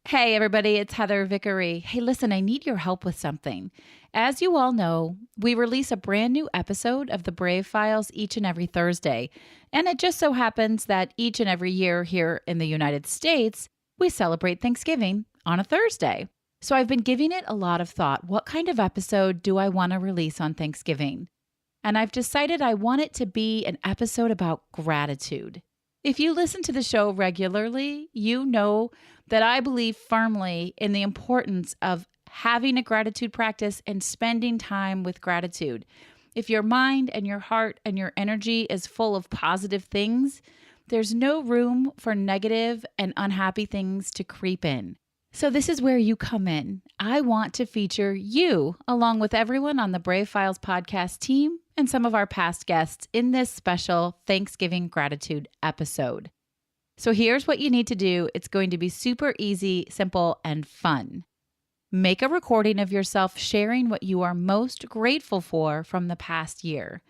Hey, everybody, it's Heather Vickery. Hey, listen, I need your help with something. As you all know, we release a brand new episode of the Brave Files each and every Thursday. And it just so happens that each and every year here in the United States, we celebrate Thanksgiving on a Thursday. So I've been giving it a lot of thought. What kind of episode do I want to release on Thanksgiving? And I've decided I want it to be an episode about gratitude. If you listen to the show regularly, you know that I believe firmly in the importance of having a gratitude practice and spending time with gratitude. If your mind and your heart and your energy is full of positive things, there's no room for negative and unhappy things to creep in. So, this is where you come in. I want to feature you along with everyone on the Brave Files podcast team and some of our past guests in this special Thanksgiving gratitude episode. So, here's what you need to do. It's going to be super easy, simple, and fun. Make a recording of yourself sharing what you are most grateful for from the past year.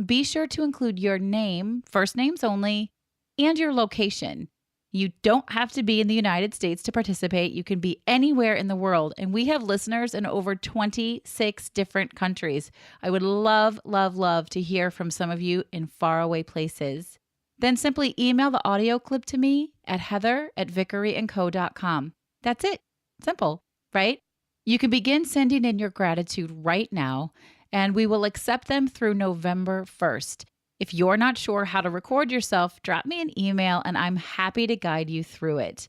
Be sure to include your name, first names only, and your location. You don't have to be in the United States to participate. You can be anywhere in the world. And we have listeners in over 26 different countries. I would love, love, love to hear from some of you in faraway places. Then simply email the audio clip to me at heather@vickeryandco.com. That's it. Simple, right? You can begin sending in your gratitude right now, and we will accept them through November 1st. If you're not sure how to record yourself, drop me an email and I'm happy to guide you through it.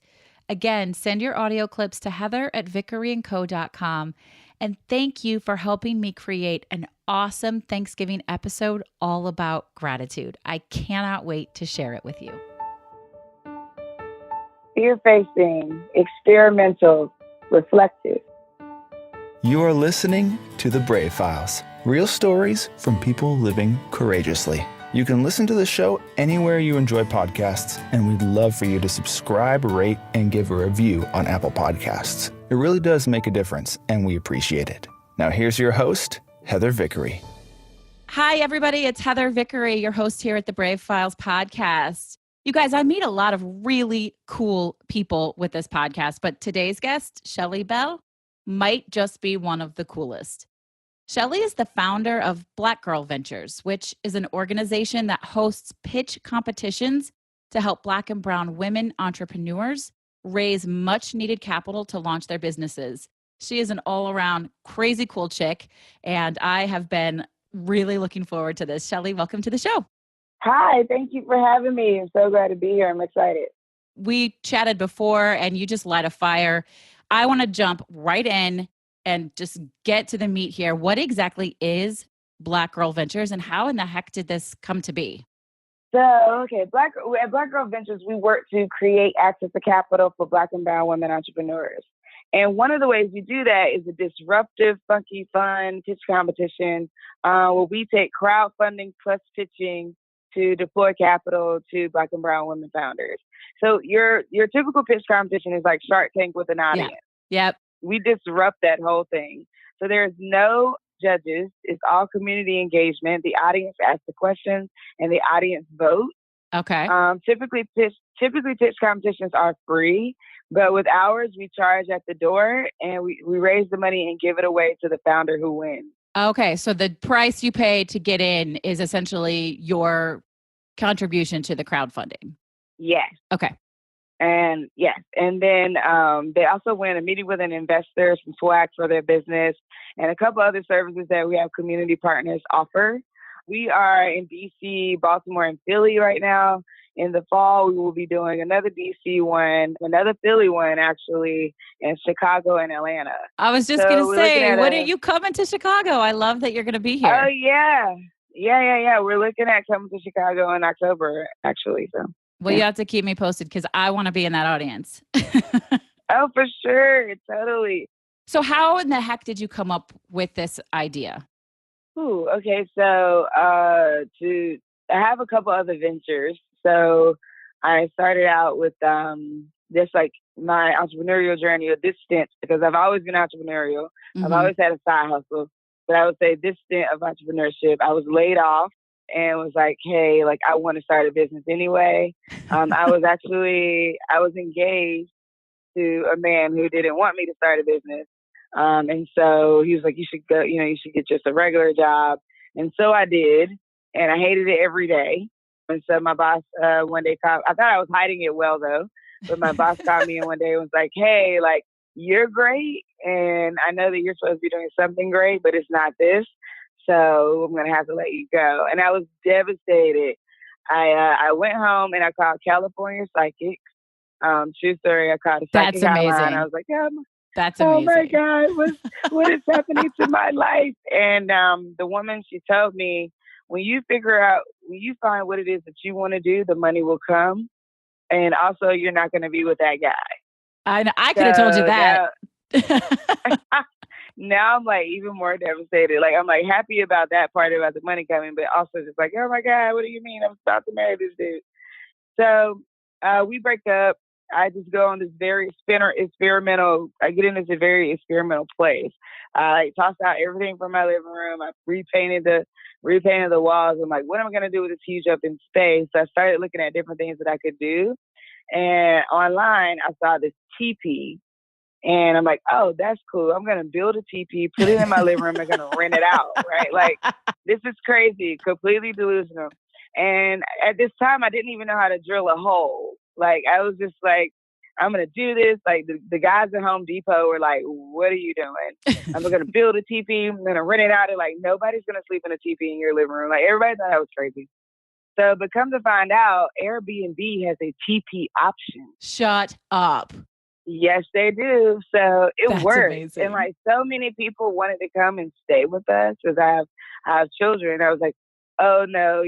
Again, send your audio clips to heather@vickeryandco.com. And thank you for helping me create an awesome Thanksgiving episode all about gratitude. I cannot wait to share it with you. Fear-facing, experimental, reflective. You are listening to The Brave Files, real stories from people living courageously. You can listen to the show anywhere you enjoy podcasts, and we'd love for you to subscribe, rate, and give a review on Apple Podcasts. It really does make a difference, and we appreciate it. Now here's your host, Heather Vickery. Hi, everybody. It's Heather Vickery, your host here at the Brave Files podcast. You guys, I meet a lot of really cool people with this podcast, but today's guest, Shelly Bell, might just be one of the coolest. Shelly is the founder of Black Girl Ventures, which is an organization that hosts pitch competitions to help Black and brown women entrepreneurs raise much needed capital to launch their businesses. She is an all-around crazy cool chick, and I have been really looking forward to this. Shelly, welcome to the show. Hi, thank you for having me. I'm so glad to be here. I'm excited. We chatted before, and you just light a fire. I want to jump right in and just get to the meat here. What exactly is Black Girl Ventures, and how in the heck did this come to be? So, at Black Girl Ventures, we work to create access to capital for Black and brown women entrepreneurs. And one of the ways we do that is a disruptive, funky, fun pitch competition where we take crowdfunding plus pitching to deploy capital to Black and brown women founders. So your typical pitch competition is like Shark Tank with an audience. Yeah. Yep. We disrupt that whole thing. So there's no judges. It's all community engagement. The audience asks the questions and the audience votes. Okay. Typically pitch competitions are free, but with ours, we charge at the door and we raise the money and give it away to the founder who wins. Okay. So the price you pay to get in is essentially your contribution to the crowdfunding. Yes. Okay. And yes, and then they also win a meeting with an investor, some swag for their business, and a couple other services that we have community partners offer. We are in DC, Baltimore, and Philly right now. In the fall, we will be doing another DC one, another Philly one, actually, in Chicago and Atlanta. I was just going to say, when are you coming to Chicago? I love that you're going to be here. Oh, yeah. Yeah. We're looking at coming to Chicago in October, actually, so. Well, you have to keep me posted because I want to be in that audience. Oh, for sure. Totally. So how in the heck did you come up with this idea? Okay. So I have a couple other ventures. So I started out with just like my entrepreneurial journey or this stint, because I've always been entrepreneurial. Mm-hmm. I've always had a side hustle. But I would say this stint of entrepreneurship, I was laid off. And was like, hey, like, I want to start a business anyway. I was engaged to a man who didn't want me to start a business. And so he was like, you should go, you should get just a regular job. And so I did. And I hated it every day. And so my boss one day called, I thought I was hiding it well though, but my boss called me and one day and was like, hey, like, you're great. And I know that you're supposed to be doing something great, but it's not this. So I'm going to have to let you go. And I was devastated. I went home and I called California Psychic. True story. I called a psychic That's amazing. hotline. I was like, yeah, that's oh amazing. my God, what is happening to my life? And the woman, she told me, when you find what it is that you want to do, the money will come. And also, you're not going to be with that guy. I could have told you that. Now I'm like even more devastated. Like I'm like happy about that part about the money coming, but also just like, oh my God, what do you mean I'm about to marry this dude? So we break up. I just go on this very experimental. I get into this very experimental place. I tossed out everything from my living room. I repainted the walls. I'm like, what am I going to do with this huge open space? So I started looking at different things that I could do. And online, I saw this teepee. And I'm like, oh, that's cool. I'm going to build a teepee, put it in my living room. I'm going to rent it out, right? Like, this is crazy, completely delusional. And at this time, I didn't even know how to drill a hole. Like, I was just like, I'm going to do this. Like, the guys at Home Depot were like, what are you doing? I'm going to build a teepee. I'm going to rent it out. And like, nobody's going to sleep in a teepee in your living room. Like, everybody thought I was crazy. So, but come to find out, Airbnb has a teepee option. Shut up. Yes, they do. So it works. Amazing. And like so many people wanted to come and stay with us because I have children. I was like, oh no,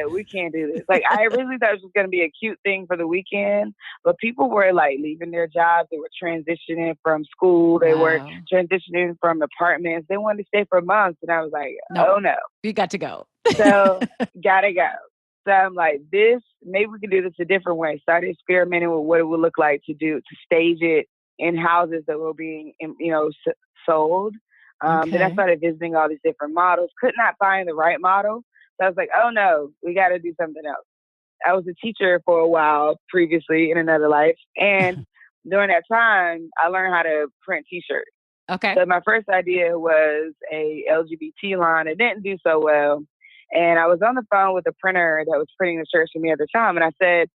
we can't do this. Like I originally thought it was just going to be a cute thing for the weekend, but people were like leaving their jobs. They were transitioning from school. They were transitioning from apartments. They wanted to stay for months. And I was like, oh no. You got to go. So gotta go. So I'm like, maybe we can do this a different way. Started experimenting with what it would look like to stage it in houses that were being, sold. Then I started visiting all these different models. Could not find the right model. So I was like, oh no, we got to do something else. I was a teacher for a while previously in another life. And during that time, I learned how to print t-shirts. Okay. So my first idea was a LGBT line. It didn't do so well. And I was on the phone with a printer that was printing the shirts for me at the time. And I said,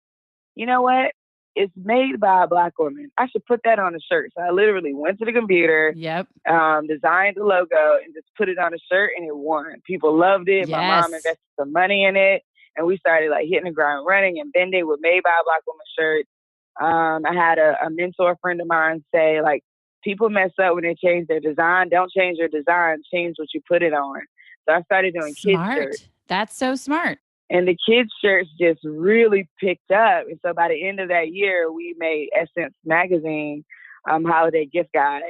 you know what? It's made by a Black woman. I should put that on a shirt. So I literally went to the computer, designed the logo, and just put it on a shirt, and it won. People loved it. Yes. My mom invested some money in it. And we started like hitting the ground running and bending with Made by a Black Woman shirt. I had a mentor friend of mine say, like, people mess up when they change their design. Don't change your design. Change what you put it on. So I started doing kids shirts. That's so smart. And the kids shirts just really picked up. And so by the end of that year, we made Essence Magazine holiday gift guide.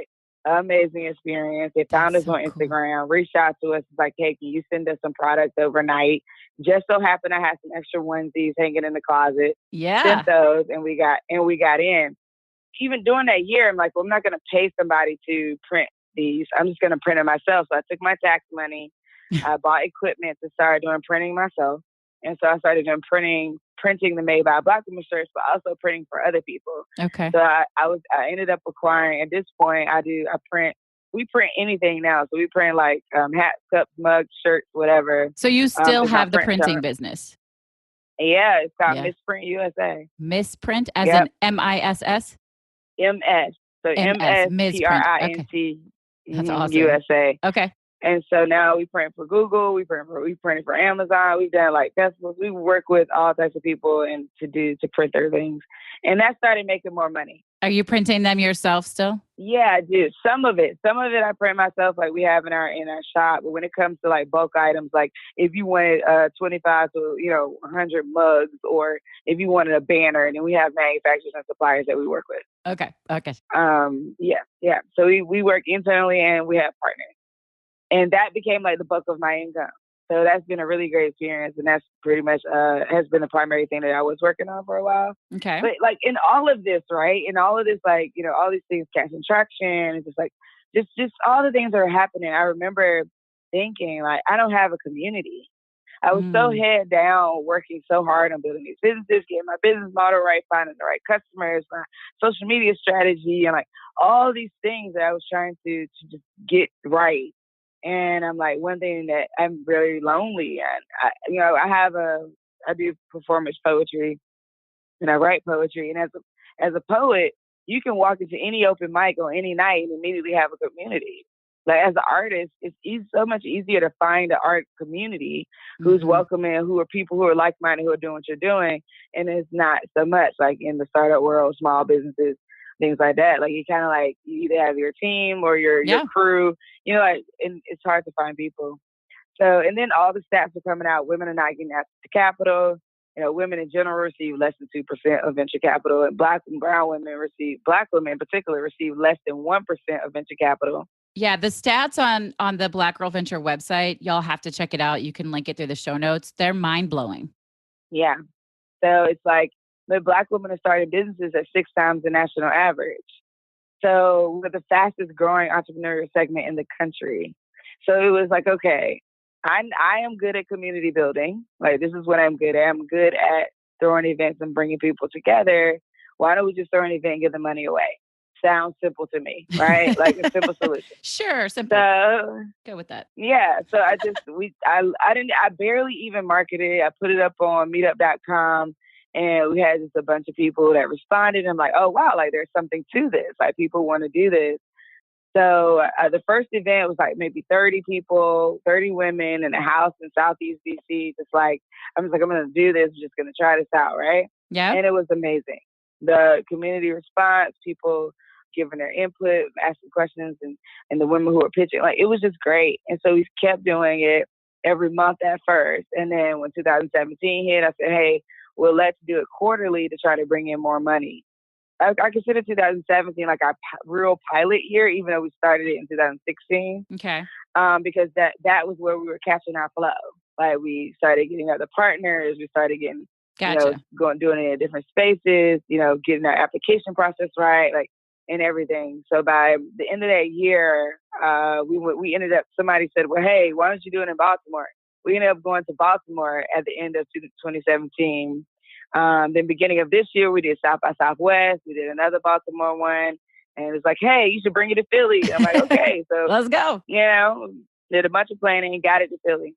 Amazing experience. They found us on Instagram, reached out to us, like, hey, can you send us some products overnight? Just so happened I had some extra onesies hanging in the closet. Yeah. Sent those and we got in. Even during that year, I'm like, well, I'm not going to pay somebody to print these. I'm just going to print it myself. So I took my tax money. I bought equipment to start doing printing myself. And so I started doing printing the Made by a Black Woman shirts, but also printing for other people. Okay. So I ended up acquiring, at this point, we print anything now. So we print like hats, cups, mugs, shirts, whatever. So you still have the printing business? Yeah, it's called Misprint USA. Misprint as in MISS? MS. So MSPRINT. Okay. That's awesome. USA. Okay. And so now we print for Google, we print for Amazon, we've done like festivals, we work with all types of people and to print their things. And that started making more money. Are you printing them yourself still? Yeah, I do. Some of it I print myself, like we have in our shop. But when it comes to like bulk items, like if you wanted 25 to 100 mugs, or if you wanted a banner, and then we have manufacturers and suppliers that we work with. Okay. Yeah. So we work internally and we have partners. And that became like the bulk of my income. So that's been a really great experience. And that's pretty much has been the primary thing that I was working on for a while. Okay. But like in all of this, right? In all of this, like, all these things catching traction, and just like, just all the things that are happening. I remember thinking like, I don't have a community. I was so Mm. head down, working so hard on building these businesses, getting my business model right, finding the right customers, my social media strategy, and like all these things that I was trying to just get right. And I'm like, one thing that I'm very lonely, and I do performance poetry, and I write poetry. And as a poet, you can walk into any open mic on any night and immediately have a community. Like as an artist, it's so much easier to find an art community who's Hmm. welcoming, who are people who are like minded, who are doing what you're doing, and it's not so much like in the startup world, small businesses, things like that. Like you kind of like you either have your team or your Yeah. crew, like, and it's hard to find people. So, and then all the stats are coming out. Women are not getting access to capital. Women in general receive less than 2% of venture capital, and Black and brown women Black women in particular receive less than 1% of venture capital. Yeah, the stats on the Black Girl Venture website, y'all have to check it out. You can link it through the show notes. They're mind-blowing. Yeah. So it's like the Black women are starting businesses at 6 times the national average. So we're the fastest growing entrepreneurial segment in the country. So it was like, okay, I am good at community building. Like this is what I'm good at. I'm good at throwing events and bringing people together. Why don't we just throw an event and give the money away? Sounds simple to me, right? Like a simple solution. Sure, simple. So Go with that. yeah, so I barely even marketed it. I put it up on meetup.com, and we had just a bunch of people that responded. I'm like, oh wow, like there's something to this. Like people want to do this. So the first event was like maybe 30 people, 30 women in a house in Southeast DC. Just like I'm just like I'm gonna do this. I'm just gonna try this out, right? Yeah. And it was amazing. The community response, people giving their input, asking questions, and the women who were pitching, like it was just great. And so we kept doing it every month at first. And then when 2017 hit, I said, hey, well, let's do it quarterly to try to bring in more money. I consider 2017 like our real pilot year, even though we started it in 2016, Okay. because that was where we were catching our flow. Like we started getting other partners, we started getting, Gotcha. doing it in different spaces, getting our application process right, like and everything. So by the end of that year, we ended up. Somebody said, "Well, hey, why don't you do it in Baltimore?" We ended up going to Baltimore at the end of 2017. Then beginning of this year, we did South by Southwest. We did another Baltimore one. And it was like, hey, you should bring it to Philly. I'm like, okay. So, Let's go. did a bunch of planning and got it to Philly.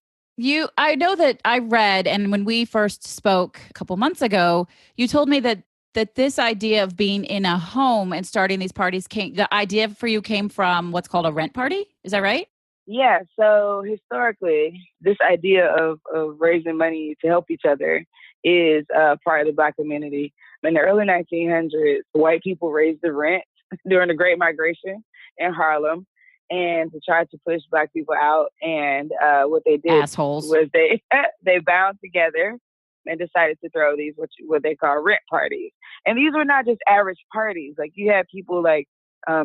I know that I read, and when we first spoke a couple months ago, you told me that this idea of being in a home and starting these parties the idea for you came from what's called a rent party. Is that right? Yeah. So historically, this idea of raising money to help each other is part of the Black community. In the early 1900s, white people raised the rent during the Great Migration in Harlem, and to try to push Black people out. And what they did Assholes. was they they bound together and decided to throw these what they call rent parties. And these were not just average parties. Like you had people like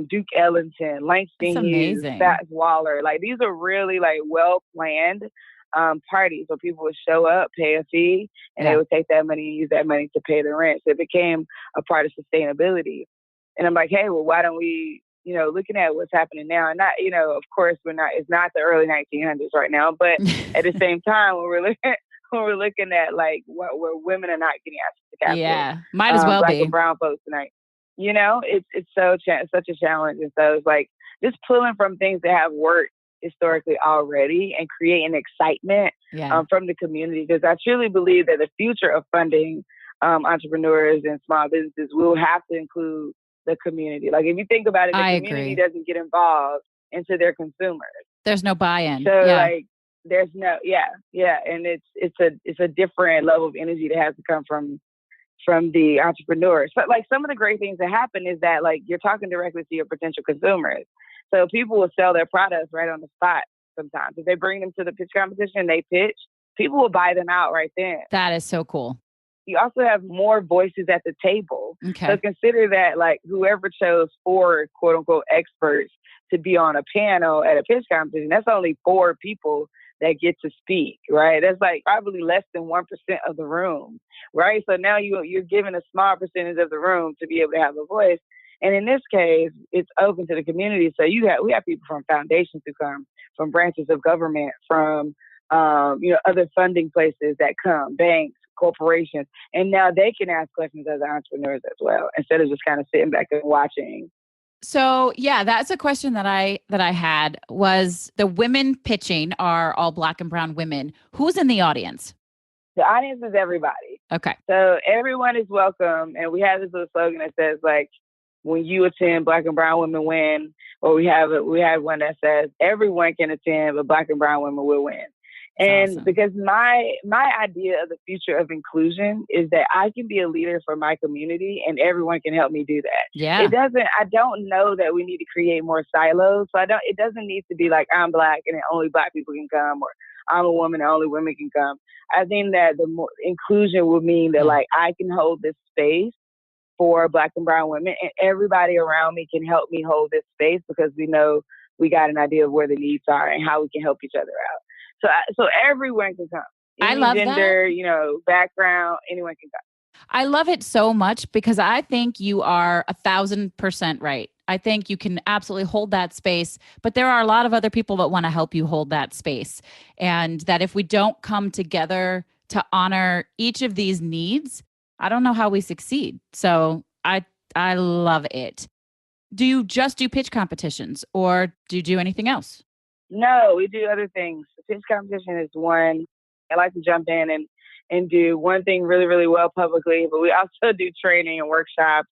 Duke Ellington, That's Langston Hughes, amazing. Fats Waller. Like these are really like well planned parties where people would show up, pay a fee, and they Yeah. would take that money and use that money to pay the rent. So it became a part of sustainability. And I'm like, hey, well, why don't we, looking at what's happening now, and not, of course, it's not the early 1900s right now, but at the same time, when we're looking at like where women are not getting access to capital, Yeah. Might as well Black be. and brown folks tonight, it's such a challenge. And so it's like just pulling from things that have worked historically already and creating excitement Yeah. from the community. Because I truly believe that the future of funding entrepreneurs and small businesses will have to include the community. Like if you think about it, the I community agree. doesn't get involved into their consumers. There's no buy-in. So Yeah. like there's no and it's a different level of energy that has to come from the entrepreneurs. But like some of the great things that happen is that like you're talking directly to your potential consumers. So people will sell their products right on the spot sometimes. If they bring them to the pitch competition, they pitch, people will buy them out right then. That is so cool. You also have more voices at the table. Okay. So consider that like whoever chose 4 quote unquote experts to be on a panel at a pitch competition, that's only 4 people that get to speak, right? That's like probably less than 1% of the room, right? So now you're given a small percentage of the room to be able to have a voice. And in this case, it's open to the community. So we have people from foundations who come, from branches of government, from other funding places that come, banks, corporations, and now they can ask questions as entrepreneurs as well, instead of just kind of sitting back and watching. So yeah, that's a question that I had was the women pitching are all Black and brown women. Who's in the audience? The audience is everybody. Okay. So everyone is welcome. And we have this little slogan that says, like, when you attend, Black and brown women win. Or we have one that says everyone can attend, but Black and brown women will win. And awesome. Because my idea of the future of inclusion is that I can be a leader for my community and everyone can help me do that. Yeah. I don't know that we need to create more silos. So it doesn't need to be like I'm Black and only Black people can come, or I'm a woman and only women can come. I think that the more inclusion would mean that like I can hold this space for Black and brown women, and everybody around me can help me hold this space because we know we got an idea of where the needs are and how we can help each other out. So everyone can come. I love gender, that. Background, anyone can come. I love it so much because I think you are 1,000% right. I think you can absolutely hold that space, but there are a lot of other people that want to help you hold that space. And that if we don't come together to honor each of these needs, I don't know how we succeed. So I love it. Do you just do pitch competitions or do you do anything else? No, we do other things. The pitch competition is one. I like to jump in and do one thing really, really well publicly, but we also do training and workshops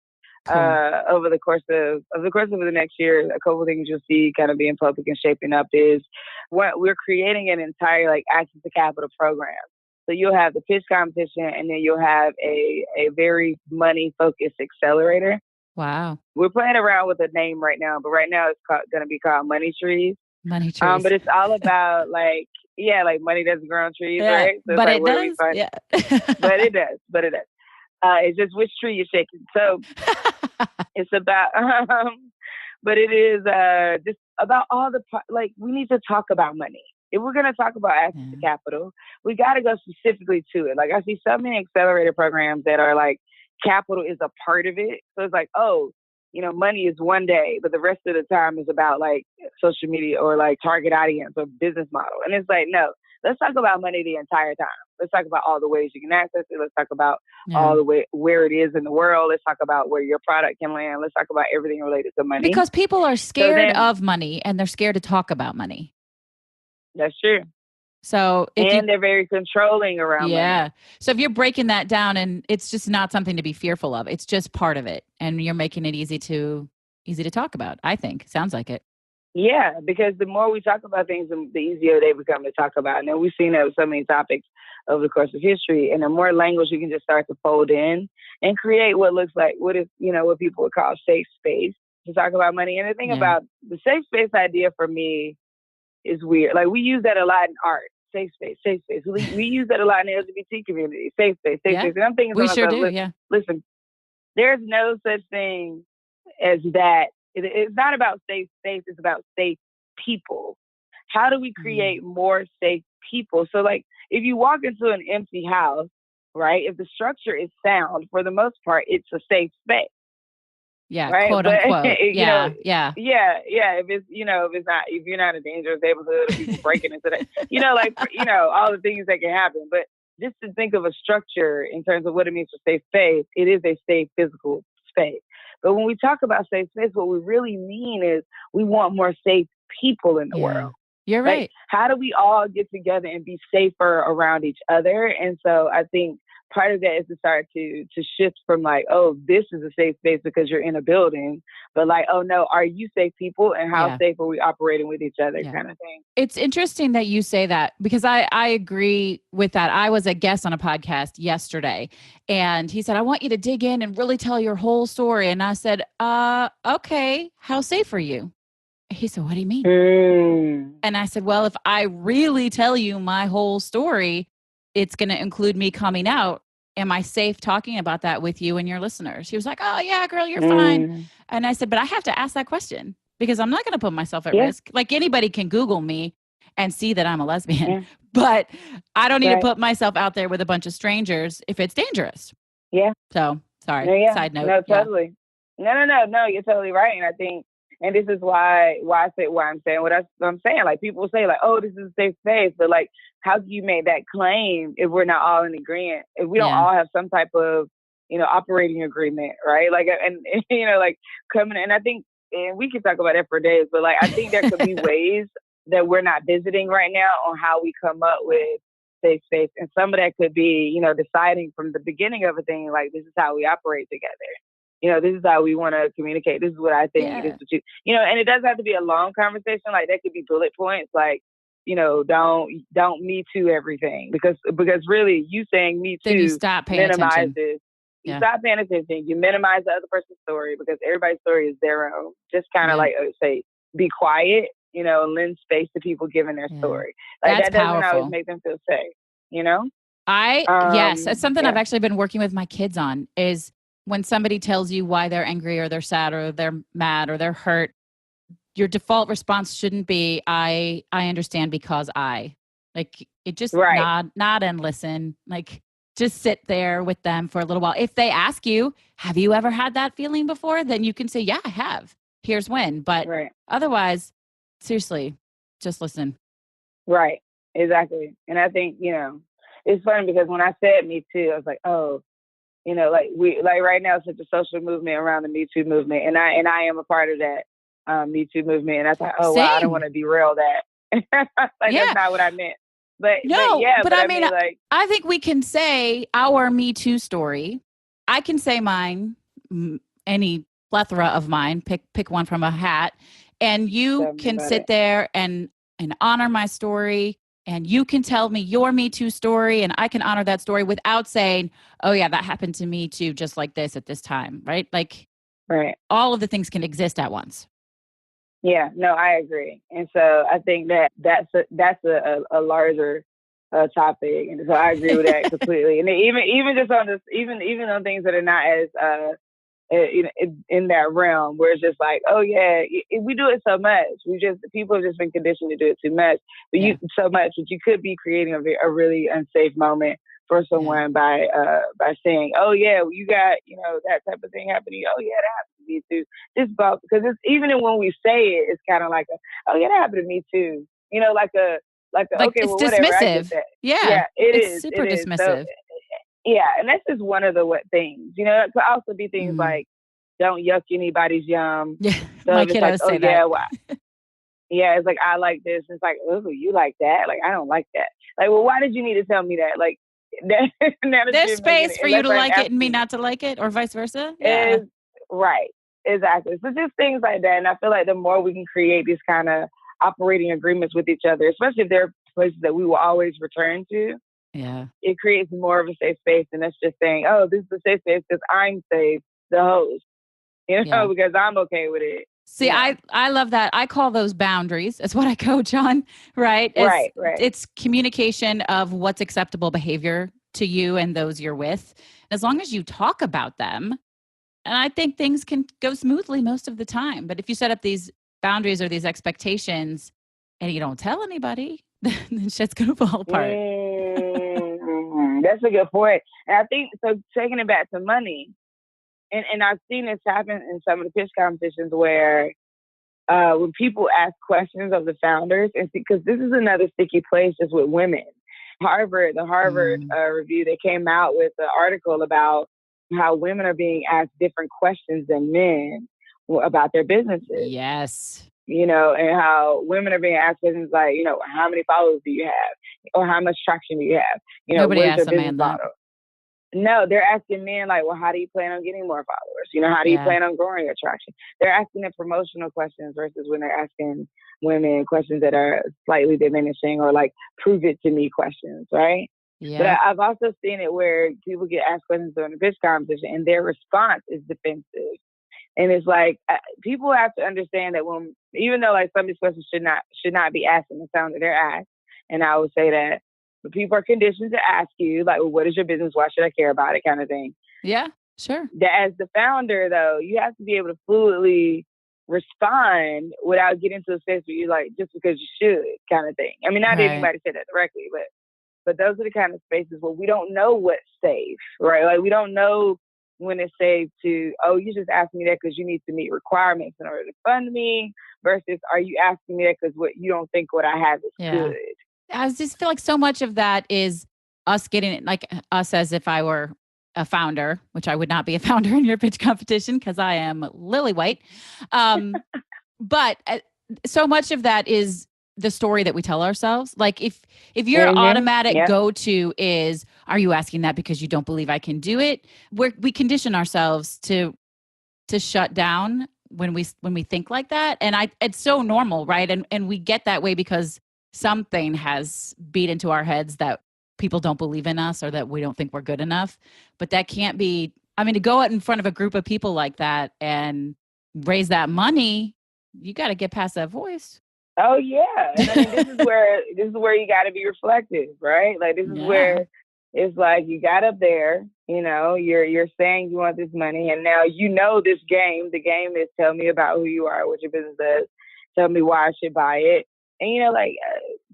over the course of the next year. A couple of things you'll see kind of being public and shaping up is we're creating an entire like access to capital program. So you'll have the pitch competition, and then you'll have a very money focused accelerator. Wow. We're playing around with a name right now, but right now it's going to be called Money Trees. Money trees. But it's all about like money doesn't grow on trees, yeah, right? So but like, it does. Yeah. but it does. It's just which tree you're shaking. So it's about, but it is just about all we need to talk about money. If we're going to talk about access to capital, we got to go specifically to it. Like I see so many accelerator programs that are like capital is a part of it. So it's like, money is one day, but the rest of the time is about like social media or like target audience or business model. And it's like, no, let's talk about money the entire time. Let's talk about all the ways you can access it. Let's talk about all the way where it is in the world. Let's talk about where your product can land. Let's talk about everything related to money. Because people are scared of money and they're scared to talk about money. That's true. So they're very controlling around money. So if you're breaking that down and it's just not something to be fearful of, it's just part of it, and you're making it easy to talk about. I think sounds like it. Yeah, because the more we talk about things, the easier they become to talk about. And then we've seen that with so many topics over the course of history. And the more language you can just start to fold in and create what looks like what people would call safe space to talk about money. And the thing about the safe space idea for me is weird. Like we use that a lot in art. Safe space, safe space. We use that a lot in the LGBT community. Safe space, safe space. And I'm thinking we sure do. Listen, there's no such thing as that. It's not about safe space. It's about safe people. How do we create more safe people? So like if you walk into an empty house, right? If the structure is sound, for the most part, it's a safe space. Yeah, right? Quote unquote. Yeah. If it's if you're not in a dangerous neighborhood, or people breaking into that, all the things that can happen. But just to think of a structure in terms of what it means for safe space, it is a safe physical space. But when we talk about safe space, what we really mean is we want more safe people in the world. You're right. Like, how do we all get together and be safer around each other? And so I think part of that is to start to shift from like, oh, this is a safe space because you're in a building, but like, oh no, are you safe people, and how safe are we operating with each other, kind of thing. It's interesting that you say that because I agree with that. I was a guest on a podcast yesterday and he said, I want you to dig in and really tell your whole story. And I said, okay, how safe are you? He said, what do you mean? And I said, well, if I really tell you my whole story, it's going to include me coming out. Am I safe talking about that with you and your listeners? He was like, oh yeah, girl, you're fine. And I said, but I have to ask that question because I'm not going to put myself at risk. Like anybody can Google me and see that I'm a lesbian, but I don't need to put myself out there with a bunch of strangers if it's dangerous. Yeah. So sorry. Side note. No, totally. No. You're totally right. And I think And this is why I'm saying what I'm saying. Like, people say like, oh, this is a safe space, but like, how do you make that claim if we're not all in agreement? If we don't Yeah. all have some type of, operating agreement, right? Like, and like coming, and I think, and we can talk about that for days, but like, I think there could be ways that we're not visiting right now on how we come up with safe space. And some of that could be, deciding from the beginning of a thing, like, this is how we operate together. This is how we want to communicate. This is what I think. This Yeah. is what and it doesn't have to be a long conversation. Like, that could be bullet points. Like, don't me too everything, because really, you saying me Then you too stop paying attention. minimizes. You Yeah. stop paying attention. You minimize the other person's story, because everybody's story is their own. Just kind of Yeah. like say, be quiet. And lend space to people giving their Yeah. story. Like, That's that doesn't always powerful. make them feel safe. Yes, it's something Yeah. I've actually been working with my kids on, is when somebody tells you why they're angry or they're sad or they're mad or they're hurt, your default response shouldn't be, I understand because like, it just Right. nod and listen. Like, just sit there with them for a little while. If they ask you, have you ever had that feeling before? Then you can say, yeah, I have. Here's when. But Right. otherwise, seriously, just listen. Right. Exactly. And I think, it's funny because when I said me too, I was like, oh, like right now, it's such a social movement around the Me Too movement. And I am a part of that Me Too movement. And I thought, oh, wow, I don't Same. want to derail that. Like, Yeah. that's not what I meant. But No, yeah, but but I I mean, mean, like, I think we can say our Me Too story. I can say mine, any plethora of mine. Pick one from a hat, and you tell me can about sit it. there and honor my story, and you can tell me your Me Too story, and I can honor that story without saying, "Oh yeah, that happened to me too, just like this at this time." Right? Like, Right. all of the things can exist at once. Yeah, no, I agree. And so I think that's a larger topic, and so I agree with that completely. And even just on this, even on things that are not as in that realm, where it's just like, oh yeah, we do it so much. People have just been conditioned to do it too much, but Yeah. you could be creating a really unsafe moment for someone by saying, oh yeah, you got that type of thing happening. Oh yeah, that happened to me too. Just about, because it's even when we say it, it's kind of like oh yeah, that happened to me too. Like Like, okay, it's well, whatever, I get dismissive. that. Yeah, Yeah, it it's is. super It is. So dismissive. yeah, and that's just one of the things. It could also be things Mm. like, don't yuck anybody's yum. Yeah, So my if it's like, kiddos oh say that. yeah, well, yeah, it's like, I like this. It's like, oh, you like that? Like, I don't like that. Like, well, why did you need to tell me that? Like, that, now that There's you're making space it, for you unless to I'm like it and me asking you, not to like it, or vice versa. Yeah. is right, exactly. So just things like that, and I feel like the more we can create these kind of operating agreements with each other, especially if they're places that we will always return to, Yeah. it creates more of a safe space. And that's just saying, oh, this is a safe space because I'm safe, the host, Yeah. because I'm okay with it. See, I love that. I call those boundaries. That's what I coach on, right? Right, right. It's communication of what's acceptable behavior to you and those you're with. As long as you talk about them, and I think things can go smoothly most of the time. But if you set up these boundaries or these expectations and you don't tell anybody, then shit's gonna fall apart. That's a good point. And I think, so taking it back to money, and I've seen this happen in some of the pitch competitions where when people ask questions of the founders, and because this is another sticky place just with women. The Harvard review, they came out with an article about how women are being asked different questions than men about their businesses. Yes. And how women are being asked questions like, how many followers do you have? Or how much traction do you have? Nobody What is your asks a business man that. model? No, they're asking men like, well, how do you plan on getting more followers? How do you Yeah. plan on growing your traction? They're asking them promotional questions versus when they're asking women questions that are slightly diminishing or like, prove it to me questions, right? Yeah. But I've also seen it where people get asked questions during the pitch competition and their response is defensive. And it's like, people have to understand that even though like some of these questions should not be asked in the sound that they're asked, and I would say that, but people are conditioned to ask you like, well, what is your business? Why should I care about it? Kind of thing. Yeah, sure. That as the founder, though, you have to be able to fluidly respond without getting to a space where you like, just because you should, kind of thing. I mean, not anybody said that directly, but those are the kind of spaces where we don't know what's safe, right? Like, we don't know when it's safe to, oh, you just asking me that because you need to meet requirements in order to fund me, versus are you asking me that because what you don't think what I have is Yeah. good. I just feel like so much of that is us getting it, like us as if I were a founder, which I would not be a founder in your pitch competition because I am lily white. But so much of that is the story that we tell ourselves. Like if your automatic Yep. go-to is, are you asking that because you don't believe I can do it? We condition ourselves to shut down when we think like that. And it's so normal, right? And we get that way because something has beat into our heads that people don't believe in us or that we don't think we're good enough. But that can't be, I mean, to go out in front of a group of people like that and raise that money, you got to get past that voice. Oh yeah. And I mean, this is where you got to be reflective, right? Like this is where it's like you got up there, you know, you're saying you want this money, and now you know this game. The game is tell me about who you are, what your business does, tell me why I should buy it. And you know, like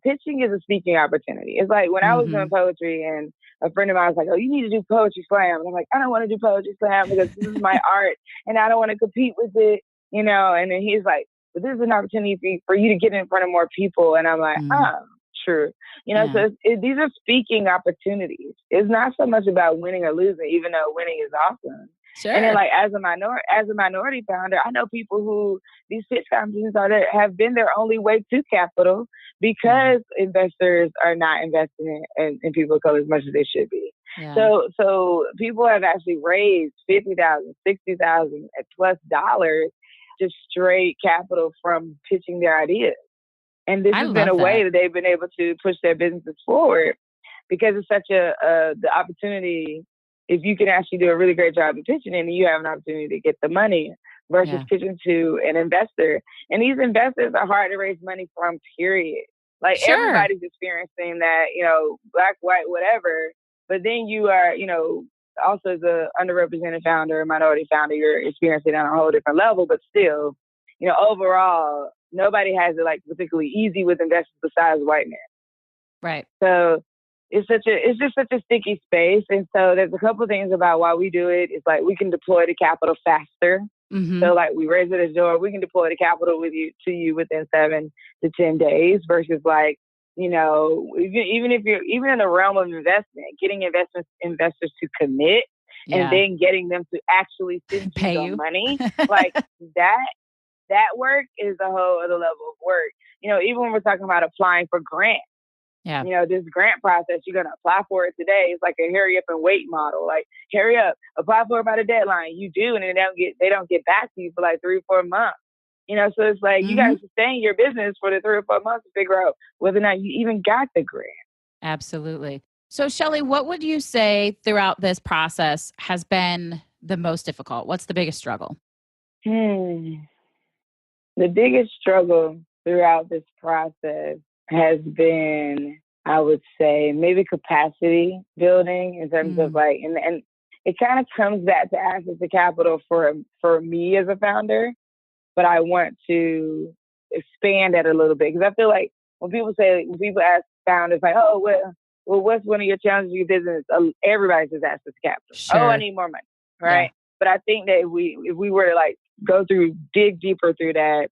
pitching is a speaking opportunity. It's like when I was doing poetry, and a friend of mine was like, "Oh, you need to do poetry slam," and I'm like, "I don't want to do poetry slam because this is my art, and I don't want to compete with it, you know." And then he's like, "But this is an opportunity for you to get in front of more people," and I'm like, true. You know, so these are speaking opportunities. It's not so much about winning or losing, even though winning is awesome. Sure. And then, like as a minority founder, I know people who these pitch competitions have been their only way to capital because investors are not investing in people of color as much as they should be. Yeah. So people have actually raised $50,000, $60,000 plus dollars just straight capital from pitching their ideas. And this has been a way that they've been able to push their businesses forward because it's such the opportunity. If you can actually do a really great job of pitching it, and you have an opportunity to get the money versus pitching to an investor. And these investors are hard to raise money from, period. Like everybody's experiencing that, you know, black, white, whatever. But then you are, you know, also as a underrepresented founder, minority founder, you're experiencing it on a whole different level, but still, you know, overall, nobody has it like particularly easy with investors besides white men. Right. So it's just such a sticky space. And so there's a couple of things about why we do it. It's like we can deploy the capital faster. So like we raise it at the door, we can deploy the capital to you within 7 to 10 days versus like, you know, even if you're even in the realm of investment, getting investors to commit and then getting them to actually send you the money, like that work is a whole other level of work. You know, even when we're talking about applying for grants, you know, this grant process, you're going to apply for it today. It's like a hurry up and wait model. Like, hurry up, apply for it by the deadline. You do, and then they don't get back to you for like 3 or 4 months. You know, so it's like you got to sustain your business for the 3 or 4 months to figure out whether or not you even got the grant. Absolutely. So, Shelly, what would you say throughout this process has been the most difficult? What's the biggest struggle? The biggest struggle throughout this process has been, I would say, maybe capacity building in terms of like, and it kind of comes back to access to capital for me as a founder, but I want to expand that a little bit because I feel like when people ask founders like, oh, well, what's one of your challenges in your business? Everybody says access to capital. Sure. Oh, I need more money, right? Yeah. But I think that if we were to like dig deeper through that,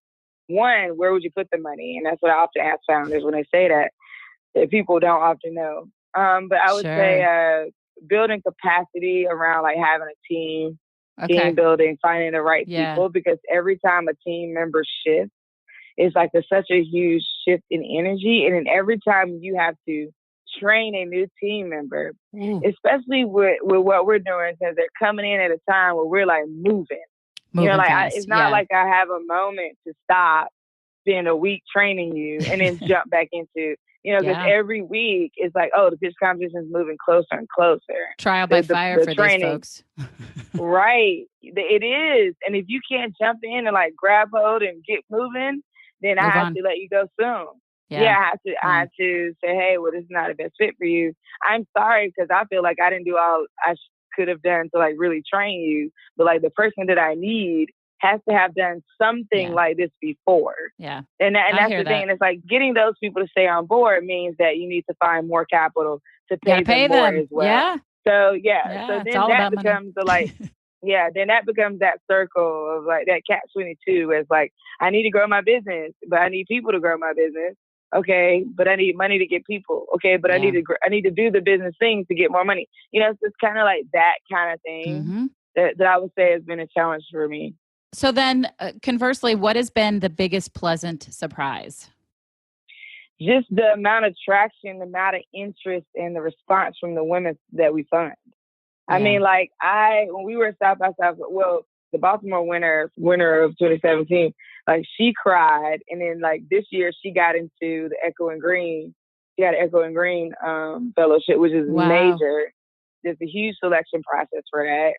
one, where would you put the money? And that's what I often ask founders when they say that people don't often know. But I would say building capacity around like having a team building, finding the right people, because every time a team member shifts, it's like such a huge shift in energy. And then every time you have to train a new team member, especially with what we're doing, because they're coming in at a time where we're like moving. You know, like it's not like I have a moment to stop, spend a week training you, and then jump back into, you know, because every week it's like, oh, the pitch competition is moving closer and closer. Trial by fire for these folks. Right. It is. And if you can't jump in and like grab hold and get moving, then I have to let you go soon. I have to say, hey, well, this is not the best fit for you. I'm sorry, because I feel like I didn't do all I could have done to like really train you, but like the person that I need has to have done something like this before. Yeah. And that's the thing. And it's like getting those people to stay on board means that you need to find more capital to pay them more as well. Yeah. So, so then that becomes the like, Yeah, then that becomes that circle of like that catch 22 as like, I need to grow my business, but I need people to grow my business. Okay, but I need money to get people. Okay, but Yeah. I need to do the business thing to get more money. So it's kind of like that kind of thing Hmm. that I would say has been a challenge for me. So then, conversely, what has been the biggest pleasant surprise? Just the amount of traction, the amount of interest, and the response from the women that we fund. I Yeah. mean, like when we were South by South, well, the Baltimore winner of 2017, like she cried, and then like this year she got into the Echo and Green. She got an Echo and Green fellowship, which is Wow. major. There's a huge selection process for that.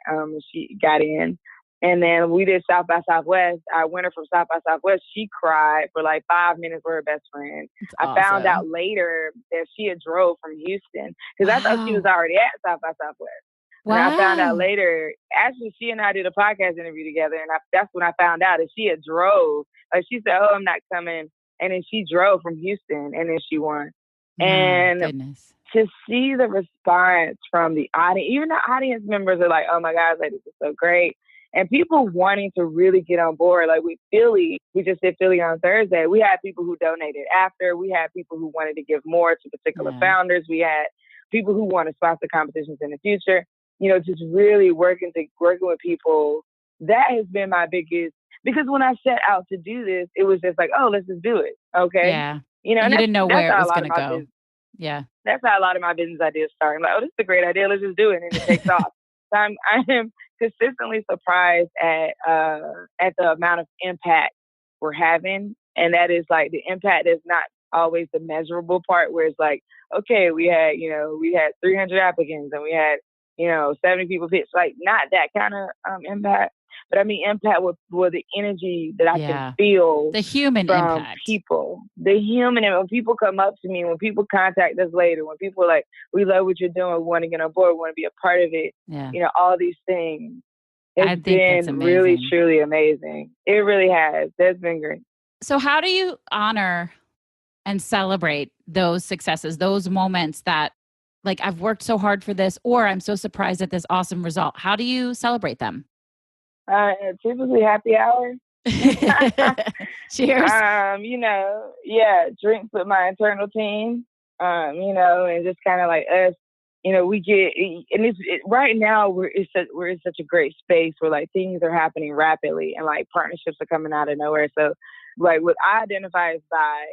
She got in, and then we did South by Southwest. Our winner from South by Southwest, she cried for like 5 minutes with her best friend. It's I found out awesome. later that she had drove from Houston because I thought she was Wow. already at South by Southwest. And I found out Wow. later, actually, she and I did a podcast interview together, and that's when I found out that she had drove. Like she said, "Oh, I'm not coming," and then she drove from Houston, and then she won. My And goodness. to see the response from the audience, even the audience members are like, "Oh my God, like this is so great," and people wanting to really get on board. Like with Philly, we just did Philly on Thursday. We had people who donated after. We had people who wanted to give more to particular Yeah. founders. We had people who want to sponsor competitions in the future. Just really working with people. That has been my biggest, because when I set out to do this, it was just like, oh, let's just do it. Okay. Yeah. And You that's didn't know that's where it how a was lot going of to my go. business Yeah. that's how a lot of my business ideas start. I'm like, oh, this is a great idea. Let's just do it, and it takes off. So I am consistently surprised at the amount of impact we're having, and that is like the impact is not always the measurable part. Where it's like, okay, we had 300 applicants, and we had 70 people pitch. Like not that kind of impact, but I mean impact with the energy that I can Yeah. feel The human from impact. people, the human, and when people come up to me, when people contact us later, when people are like, we love what you're doing, we want to get on board, we want to be a part of it, Yeah. all these things. It's I think that's been really, amazing. truly amazing. It really has. That's been great. So, how do you honor and celebrate those successes, those moments that, like, I've worked so hard for this, or I'm so surprised at this awesome result? How do you celebrate them? Typically happy hour. Cheers. Yeah, drinks with my internal team, and just kind of like us, we get, and right now we're in such a great space where like things are happening rapidly and like partnerships are coming out of nowhere. So like what I identify as bi,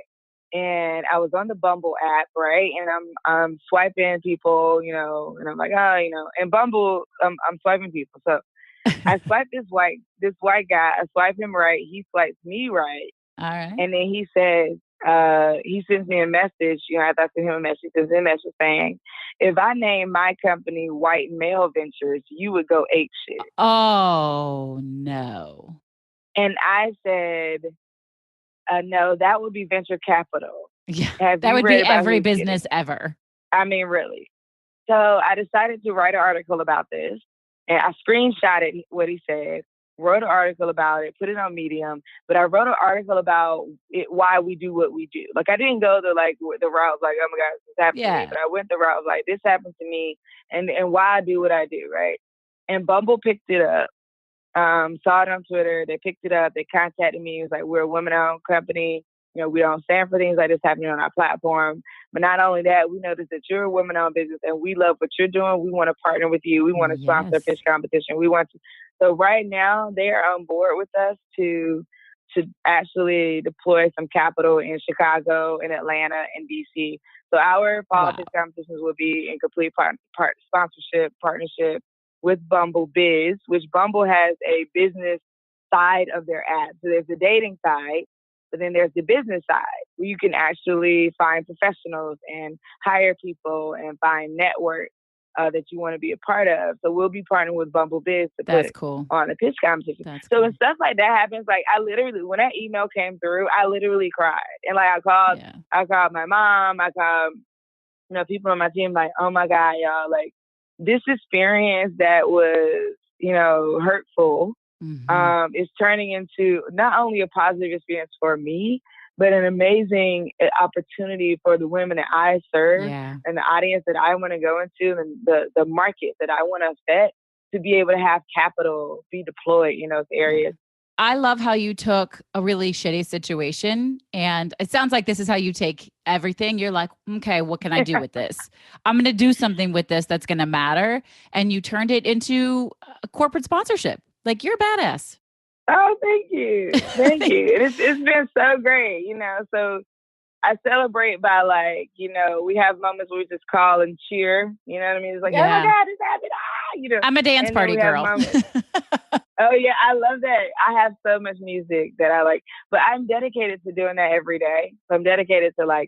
and I was on the Bumble app, right? And I'm swiping people, and I'm like, oh, and Bumble, I'm swiping people. So I swipe this white guy. I swipe him right. He swipes me right, All right. and then he says, he sends me a message. After I send him a message, he sends me a message saying, "If I name my company White Male Ventures, you would go ape shit." Oh, no. And I said, "No, that would be venture capital. Yeah. Have That you would read be about every who's getting business it?" ever. I mean, really. So I decided to write an article about this, and I screenshotted what he said, wrote an article about it, put it on Medium, but I wrote an article about why we do what we do. Like I didn't go the route like, oh my God, this happened to me, Yeah. but I went the route like this happened to me, and why I do what I do, right? And Bumble picked it up. Saw it on Twitter. They picked it up. They contacted me. It was like, we're a women-owned company. We don't stand for things like this happening on our platform. But not only that, we noticed that you're a women-owned business and we love what you're doing. We want to partner with you. We want to sponsor a pitch Yes. competition. We want to. So right now, they are on board with us to actually deploy some capital in Chicago, in Atlanta, and DC. So our fall Wow. pitch competitions will be in complete sponsorship partnership with Bumble Biz, which Bumble has a business side of their app. So there's the dating side, but then there's the business side where you can actually find professionals and hire people and find network that you want to be a part of. So we'll be partnering with Bumble Biz to That's put cool. on a pitch competition. That's So cool. when stuff like that happens, like I literally, when that email came through, I literally cried. And like Yeah. I called my mom, I called, people on my team, like, oh my God, y'all, like this experience that was, hurtful, Hmm. is turning into not only a positive experience for me, but an amazing opportunity for the women that I serve Yeah. and the audience that I want to go into and the market that I want to affect. to be able to have capital be deployed in those areas. I love how you took a really shitty situation, and it sounds like this is how you take everything. You're like, okay, what can I do with this? I'm going to do something with this that's going to matter. And you turned it into a corporate sponsorship. Like, you're a badass. Oh, thank you. Thank you. It's been so great, so I celebrate by we have moments where we just call and cheer, you know what I mean? It's like, oh my God, it's happening. I'm a dance party girl. Oh yeah, I love that. I have so much music that I like, but I'm dedicated to doing that every day. So I'm dedicated to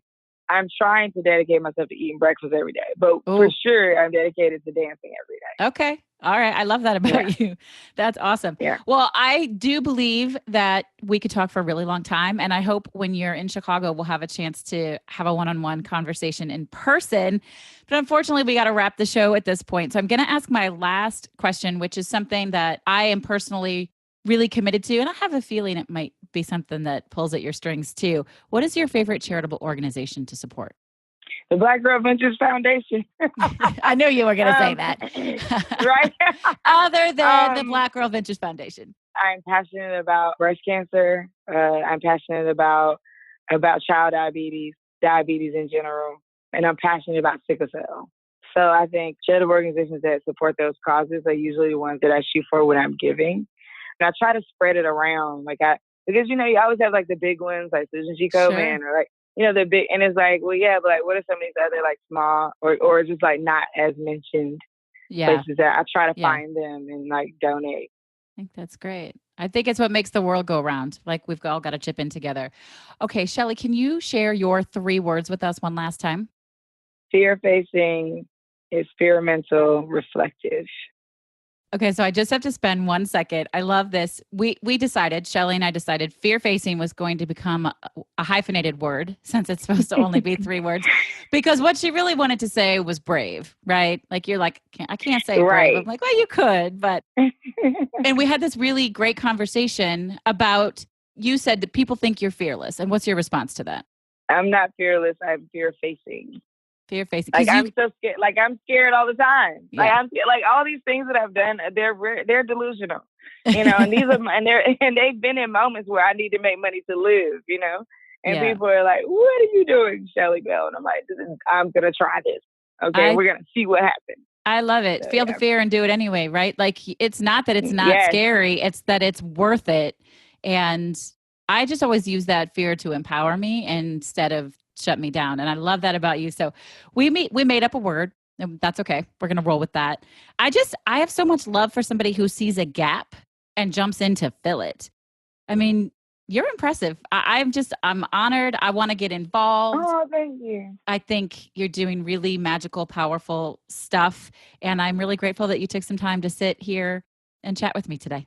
I'm trying to dedicate myself to eating breakfast every day, but for sure I'm dedicated to dancing every day. Okay. All right. I love that about you. That's awesome. Yeah. Well, I do believe that we could talk for a really long time. And I hope when you're in Chicago, we'll have a chance to have a one-on-one conversation in person. But unfortunately, we got to wrap the show at this point. So I'm going to ask my last question, which is something that I am personally really committed to. And I have a feeling it might be something that pulls at your strings too. What is your favorite charitable organization to support? The Black Girl Ventures Foundation. I knew you were going to say that. Right? Other than the Black Girl Ventures Foundation. I'm passionate about breast cancer. I'm passionate about child diabetes in general. And I'm passionate about sickle cell. So I think charitable organizations that support those causes are usually the ones that I shoot for when I'm giving. And I try to spread it around. Because, you always have the big ones like Susan G. Komen or the big, and it's like, well, yeah, but what are some of these other small or just not as mentioned places that I try to find them and donate. I think that's great. I think it's what makes the world go round. We've all got to chip in together. Okay, Shelly, can you share your 3 words with us one last time? Fear-facing, experimental, reflective. Okay, so I just have to spend 1 second. I love this. We decided, Shelly and I decided, fear-facing was going to become a hyphenated word since it's supposed to only be 3 words. Because what she really wanted to say was brave, right? You're like, I can't say brave. I'm like, well, you could, but. And we had this really great conversation about, you said that people think you're fearless. And what's your response to that? I'm not fearless. I'm fear-facing. Fear-facing. I'm so scared. I'm scared all the time. I'm all these things that I've done. They're delusional, And these are and they've been in moments where I need to make money to live, And people are like, "What are you doing, Shelly Bell?" And I'm like, "I'm gonna try this. Okay, we're gonna see what happens." I love it. Feel the fear and do it anyway, right? It's not that it's not scary; it's that it's worth it. And I just always use that fear to empower me instead of shut me down. And I love that about you. So we made up a word, and that's okay. We're going to roll with that. I have so much love for somebody who sees a gap and jumps in to fill it. I mean, you're impressive. I'm honored. I want to get involved. Oh, thank you. I think you're doing really magical, powerful stuff. And I'm really grateful that you took some time to sit here and chat with me today.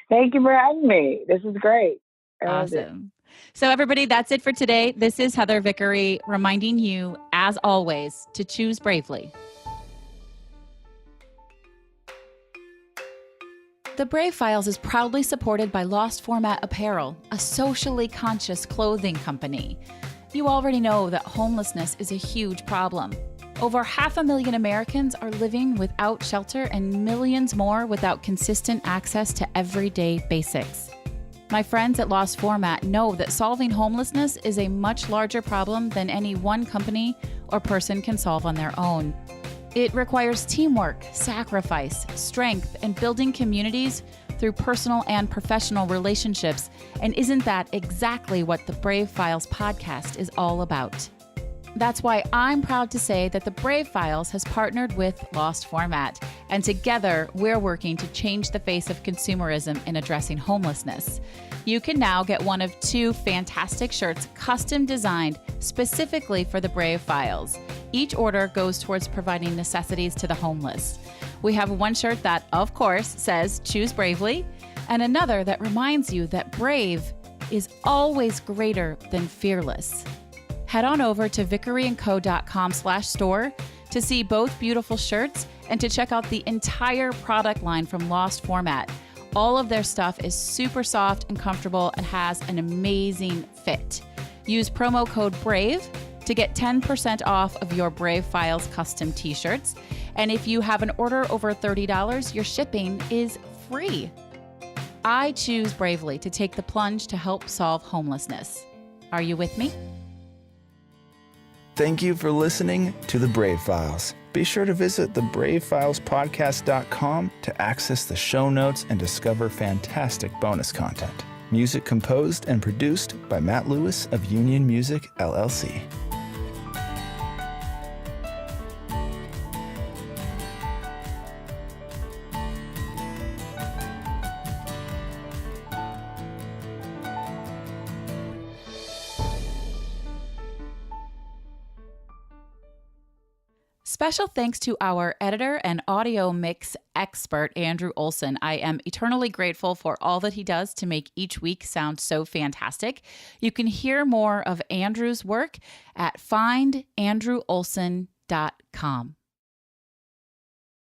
Thank you for having me. This is great. Awesome. So everybody, that's it for today. This is Heather Vickery reminding you, as always, to choose bravely. The Brave Files is proudly supported by Lost Format Apparel, a socially conscious clothing company. You already know that homelessness is a huge problem. Over 500,000 Americans are living without shelter and millions more without consistent access to everyday basics. My friends at Lost Format know that solving homelessness is a much larger problem than any one company or person can solve on their own. It requires teamwork, sacrifice, strength, and building communities through personal and professional relationships. And isn't that exactly what the Brave Files podcast is all about? That's why I'm proud to say that the Brave Files has partnered with Lost Format, and together we're working to change the face of consumerism in addressing homelessness. You can now get one of 2 fantastic shirts custom designed specifically for the Brave Files. Each order goes towards providing necessities to the homeless. We have one shirt that, of course, says "Choose Bravely," and another that reminds you that brave is always greater than fearless. Head on over to vickeryandco.com/store to see both beautiful shirts and to check out the entire product line from Lost Format. All of their stuff is super soft and comfortable and has an amazing fit. Use promo code BRAVE to get 10% off of your Brave Files custom t-shirts. And if you have an order over $30, your shipping is free. I choose bravely to take the plunge to help solve homelessness. Are you with me? Thank you for listening to The Brave Files. Be sure to visit thebravefilespodcast.com to access the show notes and discover fantastic bonus content. Music composed and produced by Matt Lewis of Union Music, LLC. Special thanks to our editor and audio mix expert, Andrew Olson. I am eternally grateful for all that he does to make each week sound so fantastic. You can hear more of Andrew's work at findandrewolson.com.